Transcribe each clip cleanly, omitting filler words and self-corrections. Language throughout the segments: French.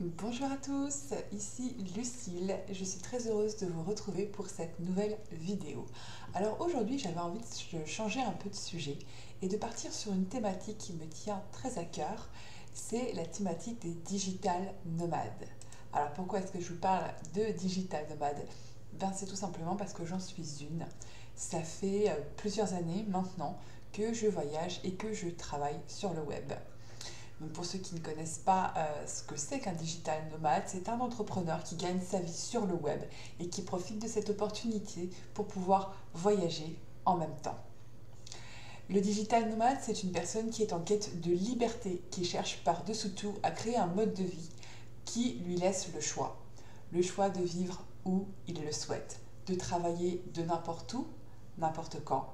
Bonjour à tous, ici Lucille, je suis très heureuse de vous retrouver pour cette nouvelle vidéo. Alors aujourd'hui j'avais envie de changer un peu de sujet et de partir sur une thématique qui me tient très à cœur, c'est la thématique des digital nomades. Alors pourquoi est-ce que je vous parle de digital nomades? C'est tout simplement parce que j'en suis une. Ça fait plusieurs années maintenant que je voyage et que je travaille sur le web. Donc pour ceux qui ne connaissent pas ce que c'est qu'un digital nomade, c'est un entrepreneur qui gagne sa vie sur le web et qui profite de cette opportunité pour pouvoir voyager en même temps. Le digital nomade, c'est une personne qui est en quête de liberté, qui cherche par-dessous tout à créer un mode de vie qui lui laisse le choix. Le choix de vivre où il le souhaite, de travailler de n'importe où, n'importe quand,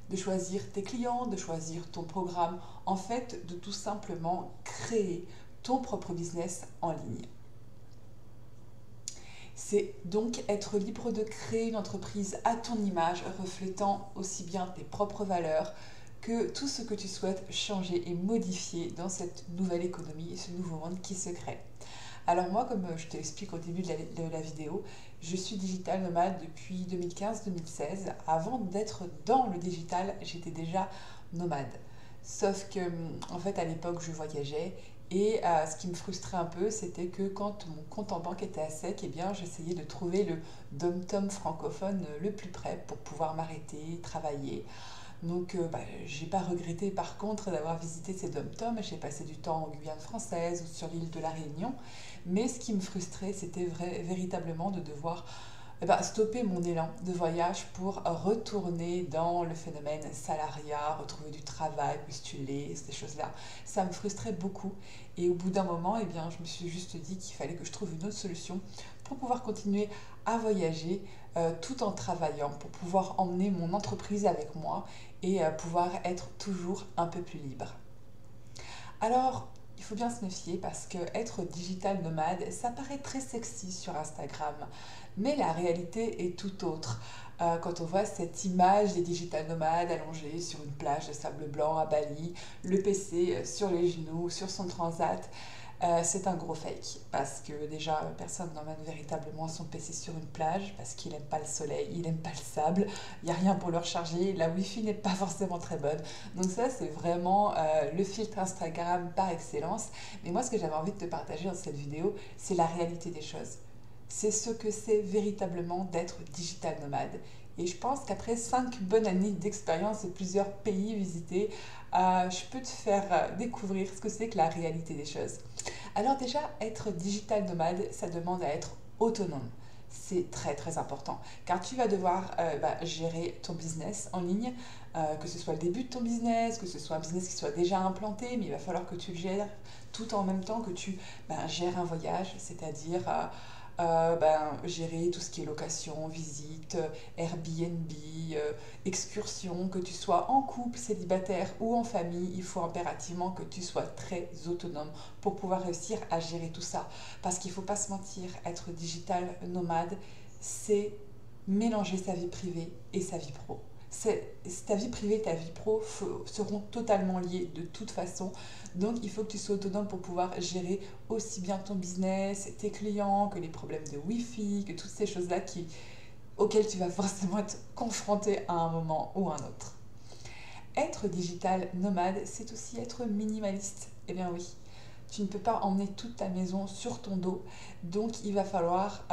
de choisir tes clients, de choisir ton programme, en fait, de tout simplement créer ton propre business en ligne. C'est donc être libre de créer une entreprise à ton image, reflétant aussi bien tes propres valeurs que tout ce que tu souhaites changer et modifier dans cette nouvelle économie et ce nouveau monde qui se crée. Alors moi, comme je te l'explique au début de la vidéo, je suis digital nomade depuis 2015-2016. Avant d'être dans le digital, j'étais déjà nomade. Sauf que, en fait, à l'époque, je voyageais et ce qui me frustrait un peu, c'était que quand mon compte en banque était à sec, eh bien, j'essayais de trouver le dom-tom francophone le plus près pour pouvoir m'arrêter, travailler. Donc, j'ai pas regretté par contre d'avoir visité ces dom-toms. J'ai passé du temps en Guyane française ou sur l'île de la Réunion. Mais ce qui me frustrait, c'était véritablement de devoir stopper mon élan de voyage pour retourner dans le phénomène salariat, retrouver du travail, postuler, ces choses-là. Ça me frustrait beaucoup. Et au bout d'un moment, je me suis juste dit qu'il fallait que je trouve une autre solution pour pouvoir continuer à voyager tout en travaillant, pour pouvoir emmener mon entreprise avec moi et pouvoir être toujours un peu plus libre. Alors, il faut bien se méfier parce que être digital nomade, ça paraît très sexy sur Instagram, mais la réalité est tout autre. Quand on voit cette image des digital nomades allongés sur une plage de sable blanc à Bali, le PC sur les genoux, sur son transat, c'est un gros fake parce que déjà personne n'emmène véritablement son PC sur une plage parce qu'il n'aime pas le soleil, il n'aime pas le sable, il n'y a rien pour le recharger, la wifi n'est pas forcément très bonne. Donc ça c'est vraiment le filtre Instagram par excellence. Mais moi ce que j'avais envie de te partager dans cette vidéo, c'est la réalité des choses. C'est ce que c'est véritablement d'être digital nomade. Et je pense qu'après 5 bonnes années d'expérience et plusieurs pays visités, je peux te faire découvrir ce que c'est que la réalité des choses. Alors déjà, être digital nomade, ça demande à être autonome. C'est très très important car tu vas devoir gérer ton business en ligne, que ce soit le début de ton business, que ce soit un business qui soit déjà implanté, mais il va falloir que tu le gères tout en même temps que tu gères un voyage, c'est-à-dire gérer tout ce qui est location, visite, Airbnb, excursion, que tu sois en couple, célibataire ou en famille, il faut impérativement que tu sois très autonome pour pouvoir réussir à gérer tout ça. Parce qu'il ne faut pas se mentir, être digital nomade, c'est mélanger sa vie privée et sa vie pro. Ta vie privée et ta vie pro seront totalement liées de toute façon. Donc il faut que tu sois autonome pour pouvoir gérer aussi bien ton business, tes clients, que les problèmes de Wi-Fi, que toutes ces choses-là auxquelles tu vas forcément être confronté à un moment ou à un autre. Être digital nomade, c'est aussi être minimaliste. Eh bien oui, tu ne peux pas emmener toute ta maison sur ton dos, donc il va falloir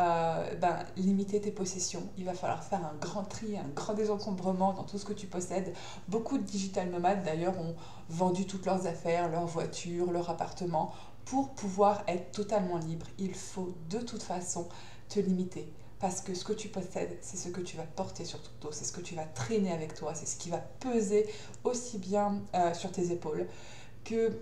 limiter tes possessions, il va falloir faire un grand tri, un grand désencombrement dans tout ce que tu possèdes. Beaucoup de digital nomades d'ailleurs ont vendu toutes leurs affaires, leurs voitures, leur appartement pour pouvoir être totalement libre. Il faut de toute façon te limiter. Parce que ce que tu possèdes, c'est ce que tu vas porter sur ton dos, c'est ce que tu vas traîner avec toi, c'est ce qui va peser aussi bien sur tes épaules que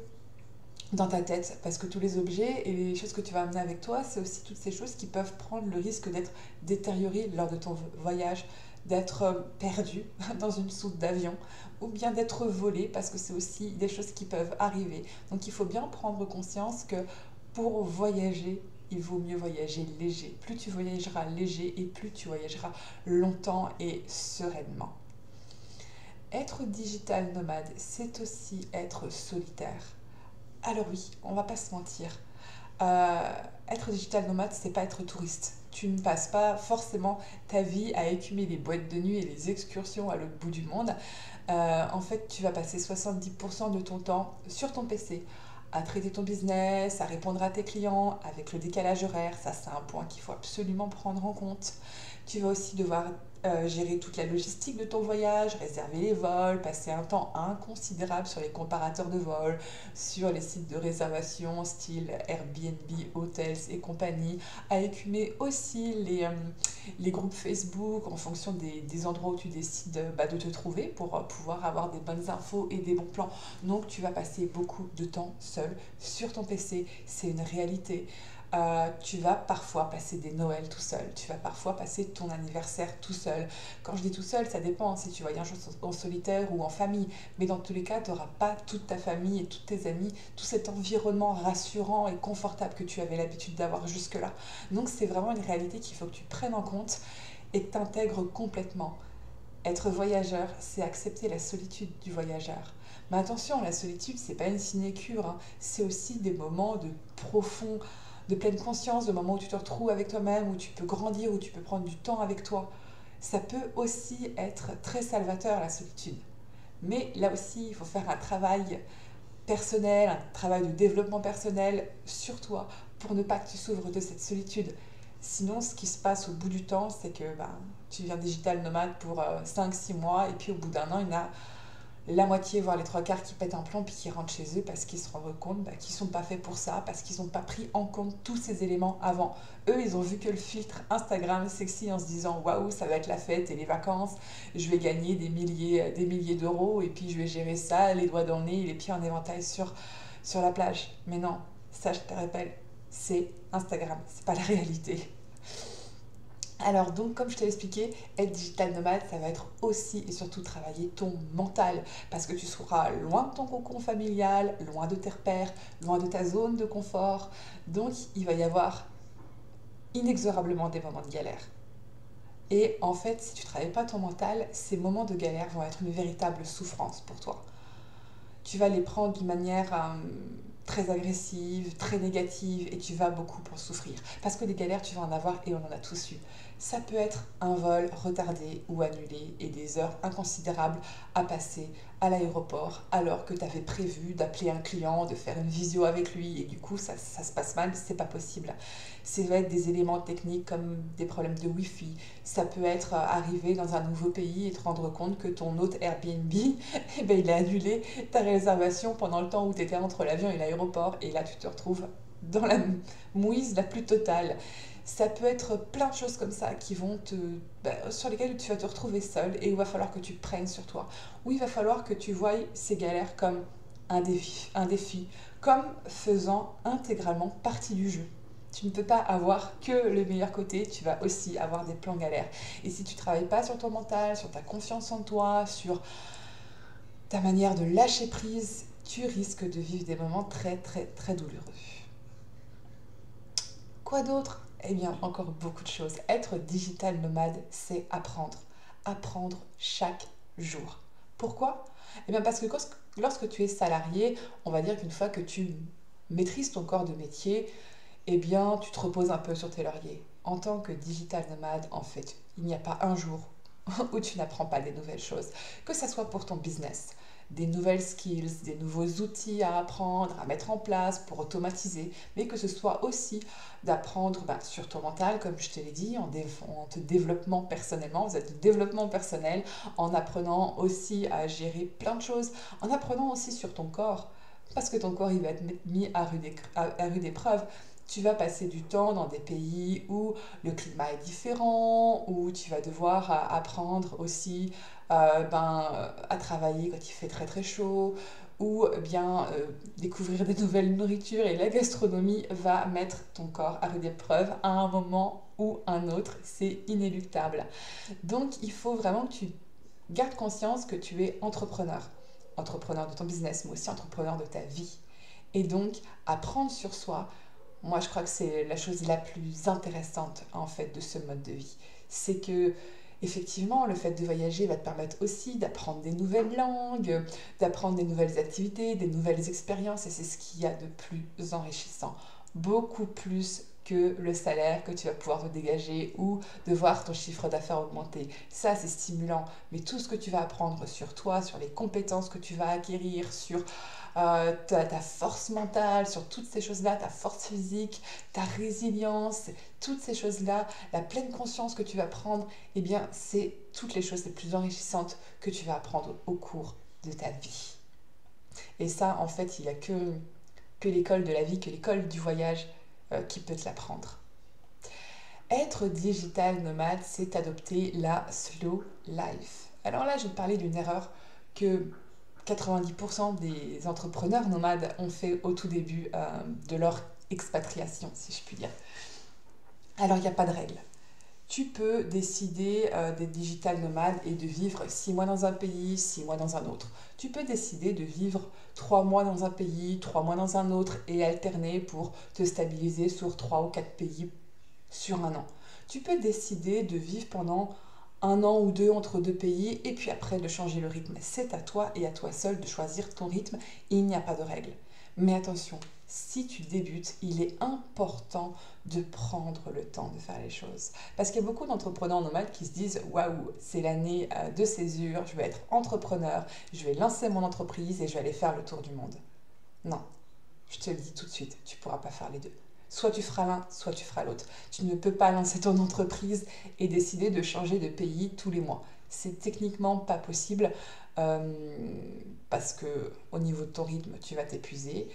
dans ta tête, parce que tous les objets et les choses que tu vas amener avec toi, c'est aussi toutes ces choses qui peuvent prendre le risque d'être détériorées lors de ton voyage, d'être perdu dans une soute d'avion ou bien d'être volé, parce que c'est aussi des choses qui peuvent arriver. Donc il faut bien prendre conscience que pour voyager, il vaut mieux voyager léger. Plus tu voyageras léger et plus tu voyageras longtemps et sereinement. Être digital nomade, c'est aussi être solitaire. Alors oui, on va pas se mentir. être digital nomade, c'est pas être touriste. Tu ne passes pas forcément ta vie à écumer les boîtes de nuit et les excursions à l'autre bout du monde. En fait, tu vas passer 70% de ton temps sur ton PC à traiter ton business, à répondre à tes clients avec le décalage horaire. Ça, c'est un point qu'il faut absolument prendre en compte. Tu vas aussi devoir gérer toute la logistique de ton voyage, réserver les vols, passer un temps inconsidérable sur les comparateurs de vols, sur les sites de réservation style Airbnb, Hotels et compagnie, à écumer aussi les groupes Facebook en fonction des endroits où tu décides de te trouver pour pouvoir avoir des bonnes infos et des bons plans. Donc tu vas passer beaucoup de temps seul sur ton PC, c'est une réalité. Tu vas parfois passer des Noëls tout seul, tu vas parfois passer ton anniversaire tout seul. Quand je dis tout seul, ça dépend si tu voyages en solitaire ou en famille, mais dans tous les cas, tu n'auras pas toute ta famille et tous tes amis, tout cet environnement rassurant et confortable que tu avais l'habitude d'avoir jusque-là. Donc c'est vraiment une réalité qu'il faut que tu prennes en compte et que tu intègres complètement. Être voyageur, c'est accepter la solitude du voyageur. Mais attention, la solitude, c'est pas une sinécure, hein. C'est aussi des moments de pleine conscience, de moments où tu te retrouves avec toi-même, où tu peux grandir, où tu peux prendre du temps avec toi. Ça peut aussi être très salvateur, la solitude. Mais là aussi, il faut faire un travail personnel, un travail de développement personnel sur toi pour ne pas que tu souffres de cette solitude. Sinon, ce qui se passe au bout du temps, c'est que tu deviens digital nomade pour 5-6 mois et puis au bout d'un an, il y en a la moitié, voire les trois quarts qui pètent un plomb puis qui rentrent chez eux parce qu'ils se rendent compte qu'ils ne sont pas faits pour ça, parce qu'ils n'ont pas pris en compte tous ces éléments avant. Eux, ils ont vu que le filtre Instagram sexy en se disant waouh, ça va être la fête et les vacances, je vais gagner des milliers d'euros et puis je vais gérer ça, les doigts dans le nez et les pieds en éventail sur la plage. Mais non, ça je te rappelle, c'est Instagram, c'est pas la réalité. Alors donc, comme je t'ai expliqué, être digital nomade, ça va être aussi et surtout travailler ton mental, parce que tu seras loin de ton cocon familial, loin de tes repères, loin de ta zone de confort. Donc, il va y avoir inexorablement des moments de galère. Et en fait, si tu ne travailles pas ton mental, ces moments de galère vont être une véritable souffrance pour toi. Tu vas les prendre d'une manière très agressive, très négative, et tu vas beaucoup en souffrir. Parce que des galères, tu vas en avoir et on en a tous eu. Ça peut être un vol retardé ou annulé et des heures inconsidérables à passer à l'aéroport alors que tu avais prévu d'appeler un client, de faire une visio avec lui et du coup ça se passe mal, c'est pas possible. Ça va être des éléments techniques comme des problèmes de Wi-Fi. Ça peut être arriver dans un nouveau pays et te rendre compte que ton hôte Airbnb, il a annulé ta réservation pendant le temps où tu étais entre l'avion et l'aéroport et là tu te retrouves dans la mouise la plus totale. Ça peut être plein de choses comme ça qui vont sur lesquelles tu vas te retrouver seul et où il va falloir que tu prennes sur toi. Où il va falloir que tu voies ces galères comme un défi, comme faisant intégralement partie du jeu. Tu ne peux pas avoir que le meilleur côté, tu vas aussi avoir des plans galères. Et si tu ne travailles pas sur ton mental, sur ta confiance en toi, sur ta manière de lâcher prise, tu risques de vivre des moments très très très douloureux. Quoi d'autre? Eh bien, encore beaucoup de choses. Être digital nomade, c'est apprendre. Apprendre chaque jour. Pourquoi? Eh bien, parce que lorsque tu es salarié, on va dire qu'une fois que tu maîtrises ton corps de métier, eh bien, tu te reposes un peu sur tes lauriers. En tant que digital nomade, en fait, il n'y a pas un jour où tu n'apprends pas des nouvelles choses. Que ce soit pour ton business, des nouvelles skills, des nouveaux outils à apprendre, à mettre en place pour automatiser, mais que ce soit aussi d'apprendre sur ton mental, comme je te l'ai dit, en te développant personnellement, vous êtes de développement personnel, en apprenant aussi à gérer plein de choses, en apprenant aussi sur ton corps, parce que ton corps il va être mis à rude épreuve. Tu vas passer du temps dans des pays où le climat est différent, où tu vas devoir apprendre aussi à travailler quand il fait très très chaud, ou bien découvrir des nouvelles nourritures et la gastronomie va mettre ton corps à rude épreuve à un moment ou un autre, c'est inéluctable. Donc il faut vraiment que tu gardes conscience que tu es entrepreneur, entrepreneur de ton business, mais aussi entrepreneur de ta vie. Et donc apprendre sur soi, moi je crois que c'est la chose la plus intéressante en fait de ce mode de vie. C'est que effectivement, le fait de voyager va te permettre aussi d'apprendre des nouvelles langues, d'apprendre des nouvelles activités, des nouvelles expériences, et c'est ce qu'il y a de plus enrichissant. beaucoup plus que le salaire que tu vas pouvoir te dégager ou de voir ton chiffre d'affaires augmenter. Ça, c'est stimulant. Mais tout ce que tu vas apprendre sur toi, sur les compétences que tu vas acquérir, sur ta force mentale, sur toutes ces choses-là, ta force physique, ta résilience, toutes ces choses-là, la pleine conscience que tu vas prendre, eh bien, c'est toutes les choses les plus enrichissantes que tu vas apprendre au cours de ta vie. Et ça, en fait, il n'y a que l'école de la vie, que l'école du voyage qui peut te l'apprendre. Être digital nomade, c'est adopter la slow life. Alors là, je vais te parler d'une erreur que 90% des entrepreneurs nomades ont fait au tout début de leur expatriation, si je puis dire. Alors, il n'y a pas de règle. Tu peux décider d'être digital nomade et de vivre 6 mois dans un pays, 6 mois dans un autre. Tu peux décider de vivre 3 mois dans un pays, 3 mois dans un autre et alterner pour te stabiliser sur 3 ou 4 pays sur un an. Tu peux décider de vivre pendant un an ou deux entre deux pays et puis après de changer le rythme. C'est à toi et à toi seul de choisir ton rythme. Il n'y a pas de règle. Mais attention, si tu débutes, il est important de prendre le temps de faire les choses. Parce qu'il y a beaucoup d'entrepreneurs nomades qui se disent « Waouh, c'est l'année de césure, je vais être entrepreneur, je vais lancer mon entreprise et je vais aller faire le tour du monde. » Non, je te le dis tout de suite, tu ne pourras pas faire les deux. Soit tu feras l'un, soit tu feras l'autre. Tu ne peux pas lancer ton entreprise et décider de changer de pays tous les mois. C'est techniquement pas possible parce que au niveau de ton rythme, tu vas t'épuiser.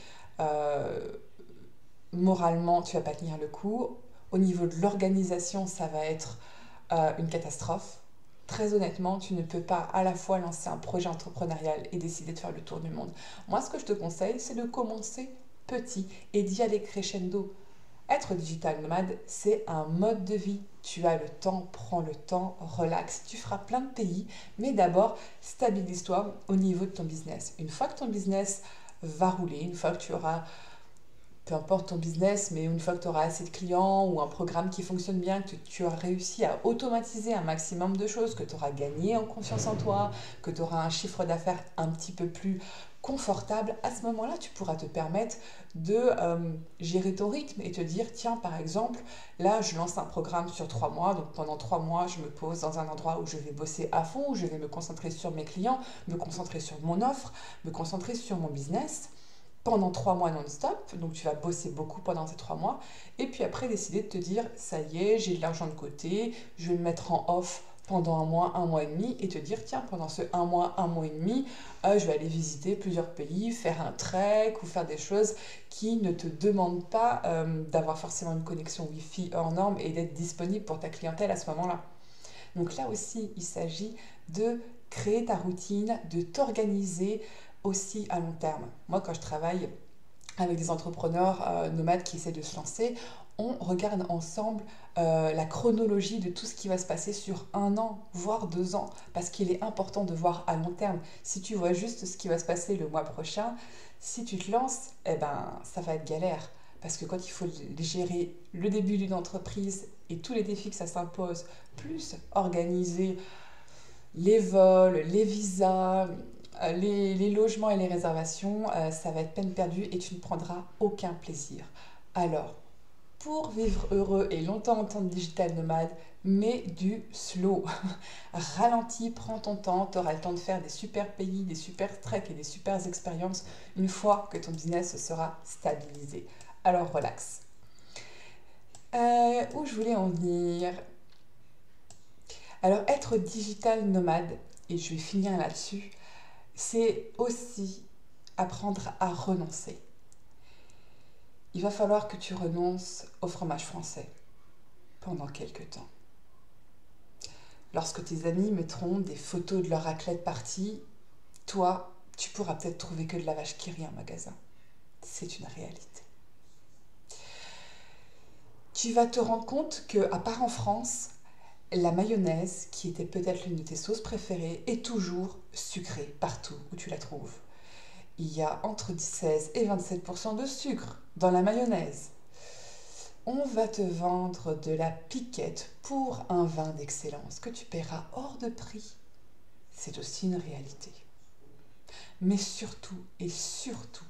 Moralement, tu vas pas tenir le coup. Au niveau de l'organisation, ça va être une catastrophe. Très honnêtement, tu ne peux pas à la fois lancer un projet entrepreneurial et décider de faire le tour du monde. Moi, ce que je te conseille, c'est de commencer petit et d'y aller crescendo. Être digital nomade, c'est un mode de vie. Tu as le temps, prends le temps, relax. Tu feras plein de pays, mais d'abord, stabilise-toi au niveau de ton business. Une fois que ton business va rouler, une fois que tu auras, peu importe ton business, mais une fois que tu auras assez de clients ou un programme qui fonctionne bien, que tu auras réussi à automatiser un maximum de choses, que tu auras gagné en confiance en toi, que tu auras un chiffre d'affaires un petit peu plus confortable, à ce moment-là, tu pourras te permettre de gérer ton rythme et te dire, tiens, par exemple, là, je lance un programme sur 3 mois, donc pendant 3 mois, je me pose dans un endroit où je vais bosser à fond, où je vais me concentrer sur mes clients, me concentrer sur mon offre, me concentrer sur mon business pendant 3 mois non-stop, donc tu vas bosser beaucoup pendant ces 3 mois, et puis après décider de te dire, ça y est, j'ai de l'argent de côté, je vais me mettre en off pendant un mois et demi, et te dire, tiens, pendant ce un mois et demi, je vais aller visiter plusieurs pays, faire un trek ou faire des choses qui ne te demandent pas d'avoir forcément une connexion Wi-Fi hors norme et d'être disponible pour ta clientèle à ce moment-là. Donc là aussi, il s'agit de créer ta routine, de t'organiser aussi à long terme. Moi, quand je travaille avec des entrepreneurs nomades qui essaient de se lancer, on regarde ensemble la chronologie de tout ce qui va se passer sur un an, voire 2 ans, parce qu'il est important de voir à long terme. Si tu vois juste ce qui va se passer le mois prochain, si tu te lances, eh ben, ça va être galère. Parce que quand il faut gérer le début d'une entreprise et tous les défis que ça s'impose, plus organiser les vols, les visas, les logements et les réservations, ça va être peine perdue et tu ne prendras aucun plaisir. Alors, pour vivre heureux et longtemps en tant que digital nomade, mets du slow. Ralentis, prends ton temps, tu auras le temps de faire des super pays, des super treks et des super expériences une fois que ton business sera stabilisé. Alors relax. Où je voulais en venir? Alors être digital nomade, et je vais finir là-dessus, c'est aussi apprendre à renoncer. Il va falloir que tu renonces au fromage français pendant quelques temps. Lorsque tes amis mettront des photos de leur raclette partie, toi, tu pourras peut-être trouver que de la vache qui rit en magasin. C'est une réalité. Tu vas te rendre compte que, à part en France, la mayonnaise, qui était peut-être l'une de tes sauces préférées, est toujours sucrée partout où tu la trouves. Il y a entre 16 et 27% de sucre dans la mayonnaise. On va te vendre de la piquette pour un vin d'excellence que tu paieras hors de prix. C'est aussi une réalité. Mais surtout et surtout,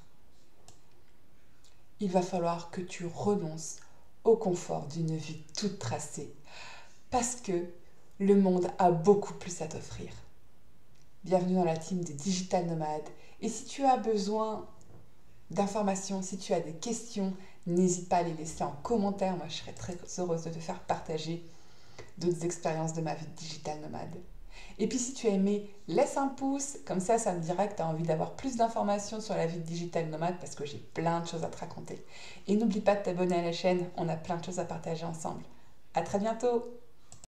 il va falloir que tu renonces au confort d'une vie toute tracée parce que le monde a beaucoup plus à t'offrir. Bienvenue dans la team des Digital Nomades. Et si tu as besoin d'informations, si tu as des questions, n'hésite pas à les laisser en commentaire. Moi, je serais très heureuse de te faire partager d'autres expériences de ma vie de digital nomade. Et puis si tu as aimé, laisse un pouce, comme ça me dira que tu as envie d'avoir plus d'informations sur la vie de digital nomade parce que j'ai plein de choses à te raconter. Et n'oublie pas de t'abonner à la chaîne, on a plein de choses à partager ensemble. À très bientôt!